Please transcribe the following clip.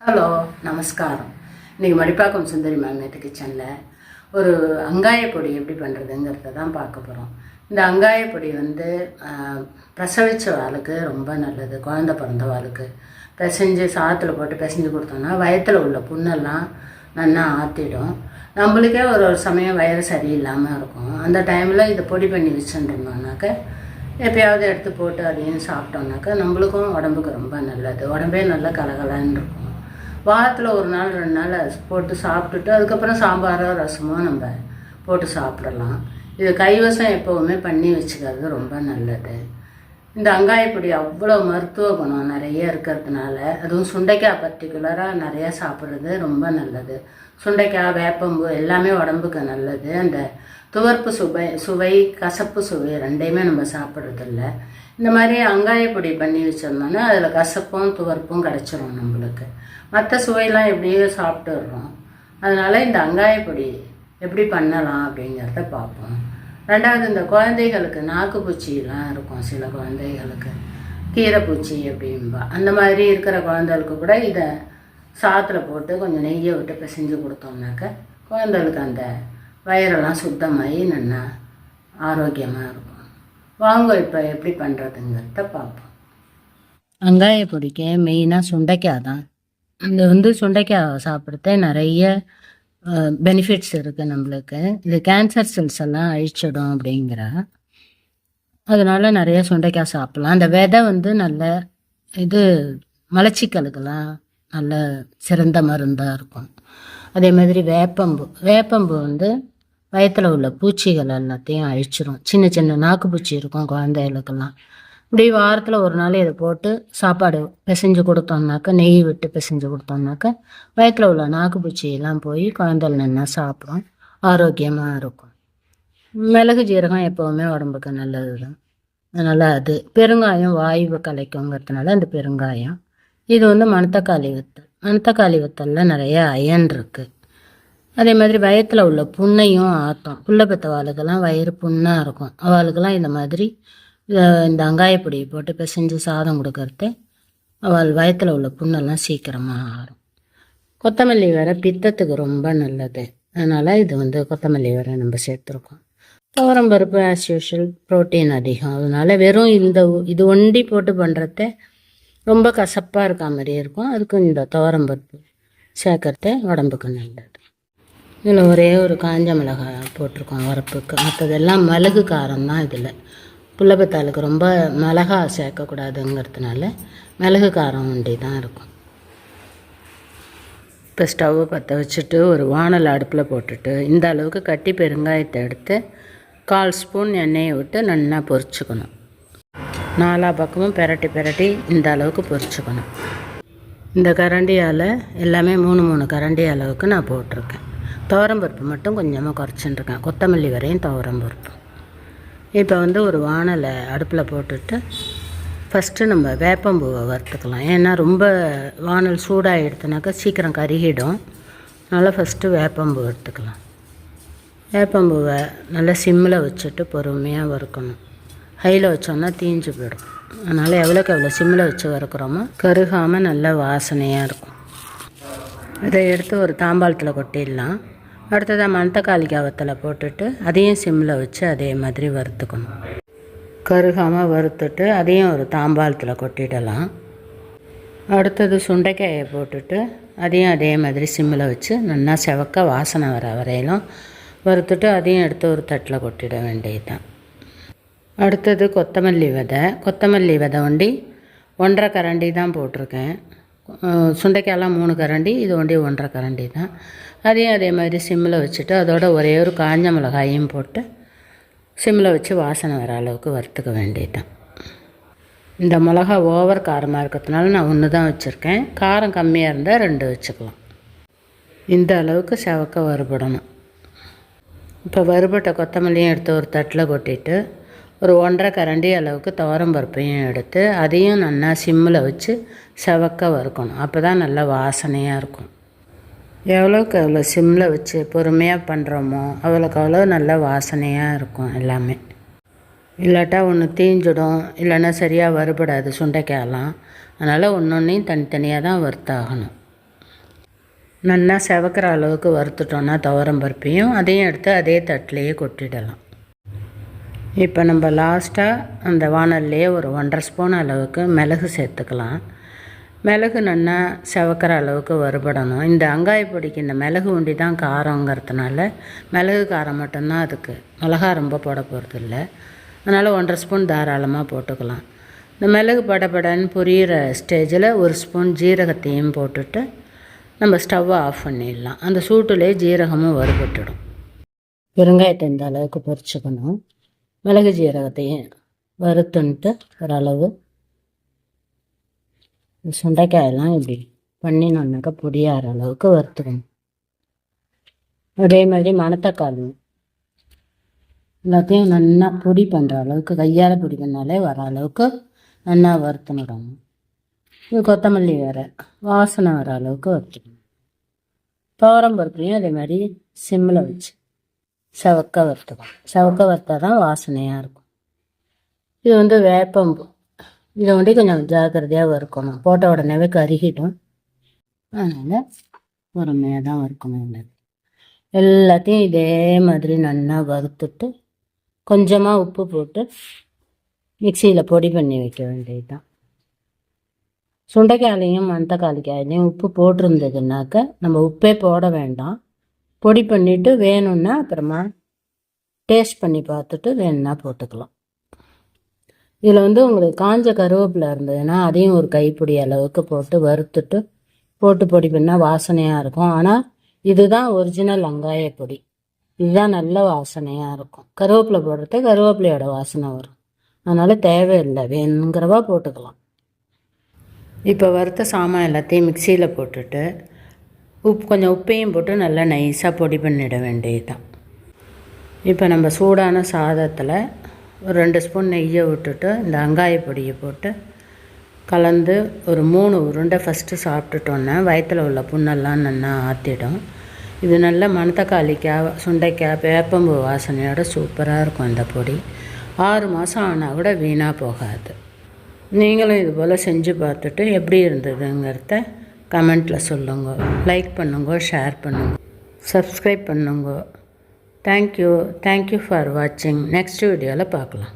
Hello, நமஸ்காரம். இன்றைக்கி மடிப்பாக்கம் சுந்தரி மேமேட்டு கிச்சனில் ஒரு அங்காய பொடி எப்படி பண்ணுறதுங்கிறத தான் பார்க்க போகிறோம். இந்த அங்காய பொடி பிரசவித்த வாளுக்கு ரொம்ப நல்லது. குழந்த பிறந்த வாளுக்கு பிசைஞ்சு சாதத்தில் போட்டு பிசைஞ்சு கொடுத்தோம்னா வயத்தில் உள்ள புண்ணெல்லாம் நல்லா ஆற்றிடும். நம்மளுக்கே ஒரு சமயம் வயிறு சரியில்லாமல் இருக்கும். அந்த டைமில் இதை பொடி பண்ணி வச்சுருந்தோம்னாக்க எப்பயாவது எடுத்து போட்டு அதையும் சாப்பிட்டோம்னாக்கா நம்மளுக்கும் உடம்புக்கு ரொம்ப நல்லது. உடம்பே நல்லா கலகலன்னு இருக்கும். வாரத்தில் ஒரு நாள் 2 நாள் போட்டு சாப்பிட்டுட்டு அதுக்கப்புறம் சாம்பாரோ ரசமோ நம்ம போட்டு சாப்பிடலாம். இது கைவசம் எப்போவுமே பண்ணி வச்சுக்கிறது ரொம்ப நல்லது. இந்த அங்காயப்பொடி அவ்வளோ மருத்துவ குணம் நிறைய இருக்கிறதுனால, அதுவும் சுண்டைக்காய் பர்டிகுலராக நிறையா சாப்பிட்றது ரொம்ப நல்லது. சுண்டைக்காய், வேப்பம்பு எல்லாமே உடம்புக்கு நல்லது. அந்த துவர்ப்பு சுவை கசப்பு சுவை ரெண்டையுமே நம்ம சாப்பிட்றதில்ல. இந்த மாதிரி அங்காயப்பொடி பண்ணி வச்சிருந்தோன்னா அதில் கசப்பும் துவர்ப்பும் கிடச்சிரும் நம்மளுக்கு. மற்ற சுவையெல்லாம் எப்படியோ சாப்பிட்டுடுறோம். அதனால் இந்த அங்காயப்பொடி எப்படி பண்ணலாம் அப்படிங்கிறத பார்ப்போம். ரெண்டாவது, இந்த குழந்தைகளுக்கு நாக்குப்பூச்சிலாம் இருக்கும். சில குழந்தைகளுக்கு கீரைப்பூச்சி அப்படின்பா. அந்த மாதிரி இருக்கிற குழந்தைகளுக்கு கூட இதை சாத்தில் போட்டு கொஞ்சம் நெய்யை விட்டு பிசைஞ்சு கொடுத்தோம்னாக்க குழந்தைகளுக்கு அந்த வயிறெல்லாம் சுத்தமாகி நல்லா ஆரோக்கியமாக இருக்கும். வாங்க இப்போ எப்படி பண்ணுறதுங்கிறத பார்ப்போம். வெங்காய பொடிக்க மெயினாக சுண்டைக்காய் தான். இந்த சுண்டைக்காய் சாப்பிட்றது நிறைய பெனிஃபிட்ஸ் இருக்குது நம்மளுக்கு. இது கேன்சர் செல்ஸ் எல்லாம் அழிச்சிடும் அப்படிங்கிற, அதனால் நிறைய சுண்டைக்காய் சாப்பிட்லாம். அந்த விதை நல்ல இது மலச்சிக்கலுக்கெல்லாம் நல்ல சிறந்த மருந்தாக இருக்கும். அதே மாதிரி வேப்பம்பு வயத்தில் உள்ள பூச்சிகள் எல்லாத்தையும் அழிச்சிடும். சின்ன சின்ன நாக்குப்பூச்சி இருக்கும் குழந்தைகளுக்கெல்லாம். இப்படி வாரத்தில் ஒரு நாள் இதை போட்டு சாப்பாடு பிசைஞ்சு கொடுத்தோம்னாக்கா, நெய் விட்டு பிசைஞ்சு கொடுத்தோம்னாக்கா வயத்தில் உள்ள நாக்குப்பூச்சியெல்லாம் போய் குழந்தைகள் நல்லா சாப்பிடும், ஆரோக்கியமாக இருக்கும். மிளகு ஜீரகம் எப்போவுமே உடம்புக்கு நல்லது தான். அதனால் அது பெருங்காயம் வாய்வு கலைக்குங்கிறதுனால அந்த பெருங்காயம். இது மணத்தக்காளி வத்தலில் நிறைய அயன் இருக்குது. அதே மாதிரி வயத்தில் உள்ள புண்ணையும் ஆற்றும். புள்ள பெற்ற வாளுக்கெல்லாம் வயிறு புண்ணாக இருக்கும். அவளுக்கெல்லாம் இந்த மாதிரி இந்த அங்காயப்பொடியை போட்டு பிசைஞ்சு சாதம் கொடுக்கறது அவள் வயத்தில் உள்ள புண்ணெல்லாம் சீக்கிரமாக ஆறும். கொத்தமல்லி வேற பித்தத்துக்கு ரொம்ப நல்லது. அதனால் இது கொத்தமல்லி வேற நம்ம சேர்த்துருக்கோம். துவரம்பருப்பு ஆஸ் யூஷுவல் ப்ரோட்டீன் அதிகம். அதனால் வெறும் இது ஒண்டி போட்டு பண்ணுறத ரொம்ப கசப்பாக இருக்க மாதிரியே இருக்கும். அதுக்கும் இந்த துவரம்பருப்பு சேர்க்கறது உடம்புக்கு நல்லது. இதில் ஒரே ஒரு காஞ்ச மிளகாய் போட்டிருக்கோம் வரப்புக்கு. மற்றதெல்லாம் மிளகு காரம் தான். இதில் புள்ளப்பத்தாளுக்கு ரொம்ப மிளகா சேர்க்கக்கூடாதுங்கிறதுனால மிளகு காரம் ஒண்டி தான் இருக்கும். இப்போ ஸ்டவ்வை பற்ற வச்சுட்டு ஒரு வானல் அடுப்பில் போட்டுட்டு இந்த அளவுக்கு கட்டி பெருங்காயத்தை எடுத்து 1/4 ஸ்பூன் எண்ணெயை விட்டு நல்லா பொரிச்சுக்கணும். 4 பக்கமும் பெரட்டி இந்த அளவுக்கு பொரிச்சுக்கணும். இந்த கரண்டியால் எல்லாமே 3 கரண்டி அளவுக்கு நான் போட்டிருக்கேன். துவரம்பருப்பு மட்டும் கொஞ்சமாக குறைச்சிட்டுருக்கேன். கொத்தமல்லி வரையும் துவரம்பருப்பு. இப்போ ஒரு வானலை அடுப்பில் போட்டுட்டு ஃபஸ்ட்டு நம்ம வேப்பம்பூவை வறுத்துக்கலாம். ஏன்னா ரொம்ப வானல் சூடாக எடுத்தனாக்கா சீக்கிரம் கருகிடும். அதனால் ஃபஸ்ட்டு வேப்பம்பூ வறுத்துக்கலாம். வேப்பம்பூவை நல்லா சிம்மில் வச்சுட்டு பொறுமையாக வறுக்கணும். ஹையில் வச்சோன்னா தீஞ்சு போயிடும். அதனால் எவ்வளோக்கு எவ்வளோ சிம்மில் வச்சு வறுக்கிறோமோ கருகாமல் நல்ல வாசனையாக இருக்கும். இதை எடுத்து ஒரு தாம்பாளத்தில் கொட்டிடலாம். அடுத்ததாக மணத்தக்காளிக்காய் வத்தலை போட்டுட்டு அதையும் சிம்மில் வச்சு அதே மாதிரி வறுத்துக்கணும். கருகாமல் வறுத்துட்டு அதையும் ஒரு தாம்பாளத்தில் கொட்டிடலாம். அடுத்தது சுண்டைக்காயை போட்டுட்டு அதையும் அதே மாதிரி சிம்மில் வச்சு நல்லா செவக்க வாசனை வர வரையிலும் வறுத்துட்டு அதையும் எடுத்து ஒரு தட்டில் கொட்டிட வேண்டியதுதான். அடுத்தது கொத்தமல்லி விதை 1.5 கரண்டி தான் போட்டிருக்கேன். சுண்டைக்காயெல்லாம் 3 கரண்டி, இது 1.5 கரண்டி தான். அதையும் அதே மாதிரி சிம்மில் வச்சுட்டு அதோட ஒரே ஒரு காஞ்ச மிளகாயும் போட்டு சிம்மில் வச்சு வாசனை வர அளவுக்கு வறுத்துக்க வேண்டியதுதான். இந்த மிளகா ஓவர் காரமாக இருக்கிறதுனால நான் 1 தான் வச்சுருக்கேன். காரம் கம்மியாக இருந்தால் 2 வச்சுக்கலாம். இந்த அளவுக்கு செவக்க வறுபடணும். இப்போ வறுபட்ட கொத்தமல்லியும் எடுத்து ஒரு தட்டில் கொட்டிட்டு ஒரு 1.5 கரண்டி அளவுக்கு துவரம்பருப்பையும் எடுத்து அதையும் நல்லா சிம்மில் வச்சு செவக்க வறுக்கணும். அப்போ தான் நல்லா வாசனையாக இருக்கும். எவ்வளோக்கு எவ்வளோ சிம்மில் வச்சு பொறுமையாக பண்ணுறோமோ அவ்வளோக்கு அவ்வளோ நல்லா வாசனையாக இருக்கும் எல்லாமே. இல்லாட்டா ஒன்று தீஞ்சிடும், இல்லைன்னா சரியாக வறுபடாது சுண்டைக்காயெல்லாம். அதனால் ஒன்றொன்றையும் தனித்தனியாக தான் வறுத்தாகணும். நல்லா செவக்கிற அளவுக்கு வறுத்துட்டோன்னா துவரம் பருப்பையும் அதையும் எடுத்து அதே தட்டிலையே கொட்டிடலாம். இப்போ நம்ம லாஸ்ட்டாக அந்த வானல்லையே ஒரு 1.5 ஸ்பூன் அளவுக்கு மிளகு சேர்த்துக்கலாம். மிளகு நல்லா செவக்கிற அளவுக்கு வறுபடணும். இந்த அங்காய பொடிக்கு இந்த மிளகு உண்டி தான் காரங்கிறதுனால மிளகு காரம் மட்டும்தான் அதுக்கு, மிளகா ரொம்ப போட போகிறது இல்லை. அதனால் 1.5 ஸ்பூன் தாராளமாக போட்டுக்கலாம். இந்த மிளகு படப்படன்னு பொரியிற ஸ்டேஜில் 1 ஸ்பூன் ஜீரகத்தையும் போட்டுட்டு நம்ம ஸ்டவ்வை ஆஃப் பண்ணிடலாம். அந்த சூட்டுலேயே ஜீரகமும் வறுபட்டுடும். பெருங்காயத்தை இந்த அளவுக்கு பொரிச்சுக்கணும். மிளகு ஜீரகத்தையும் வறுத்துன்ட்டு ஓரளவு சுண்டைக்காயெல்லாம் இப்படி பண்ணினோன்னாக்கா பொடியாகிற அளவுக்கு வறுத்துக்கணும். அதே மாதிரி மணத்தக்காளி எல்லாத்தையும் நல்லா பொடி பண்ணுற அளவுக்கு, கையால் பொடி பண்ணாலே வர அளவுக்கு நல்லா வறுத்துனுடணும். இது கொத்தமல்லி வேறு வாசனை வர அளவுக்கு வறுத்துக்கணும். துவரம் பருப்பையும் அதே மாதிரி சிம்மில் வச்சு செவக்க வறுத்துக்கணும். செவக்க வறுத்தா தான் வாசனையாக இருக்கும். இது வேப்பம்பு, இதை கொஞ்சம் ஜாக்கிரதையாக வறுக்கணும். போட்ட உடனேவே கருகிடும். அதனால் பொறுமையாக தான் வறுக்கணும். எல்லாத்தையும் இதே மாதிரி நல்லா வறுத்துட்டு கொஞ்சமாக உப்பு போட்டு மிக்சியில் பொடி பண்ணி வைக்க வேண்டியது தான். சுண்டைக்காயிலையும் மணத்தக்காளிக்காயிலையும் உப்பு போட்டிருந்ததுனாக்க நம்ம உப்பே போட வேண்டாம். பொடி பண்ணிவிட்டு வேணும்னா அப்புறமா டேஸ்ட் பண்ணி பார்த்துட்டு வேணும்னா போட்டுக்கலாம். இதில் உங்களுக்கு காஞ்ச கருவேப்பிலை இருந்ததுன்னா அதையும் ஒரு கைப்பிடி அளவுக்கு போட்டு வறுத்துட்டு போட்டு பொடி பண்ணால் வாசனையாக இருக்கும். ஆனால் இதுதான் ஒரிஜினல் வெங்காய பொடி. இதுதான் நல்ல வாசனையாக இருக்கும். கருவேப்பிலை போடுறது கருவேப்பிலையோட வாசனை வரும். அதனால் தேவையில்லை, வேணுங்கிறவா போட்டுக்கலாம். இப்போ வறுத்த சாமான் எல்லாத்தையும் மிக்சியில் போட்டுட்டு கொஞ்சம் உப்பையும் போட்டு நல்லா நைஸாக பொடி பண்ணிட வேண்டியது தான். இப்போ நம்ம சூடான சாதத்தில் ஒரு 2 ஸ்பூன் நெய்யை விட்டுட்டு இந்த வெங்காய பொடியை போட்டு கலந்து ஒரு 3 உருண்டை ஃபஸ்ட்டு சாப்பிட்டுட்டோன்னா வயிற்றில் உள்ள புண்ணெல்லாம் நல்லா ஆற்றிடும். இது நல்ல மணத்தக்காளிக்காய், சுண்டைக்காய், வேப்பம்பு வாசனையோட சூப்பராக இருக்கும். இந்த பொடி 6 மாதம் ஆனால் கூட வீணாக போகாது. நீங்களும் இது போல் செஞ்சு பார்த்துட்டு எப்படி இருந்ததுங்கிறத கமெண்ட்டில் சொல்லுங்க. லைக் பண்ணுங்க, ஷேர் பண்ணுங்க, சப்ஸ்கிரைப் பண்ணுங்க. தேங்க்யூ ஃபார் வாட்சிங். நெக்ஸ்ட் வீடியோவில் பார்க்கலாம்.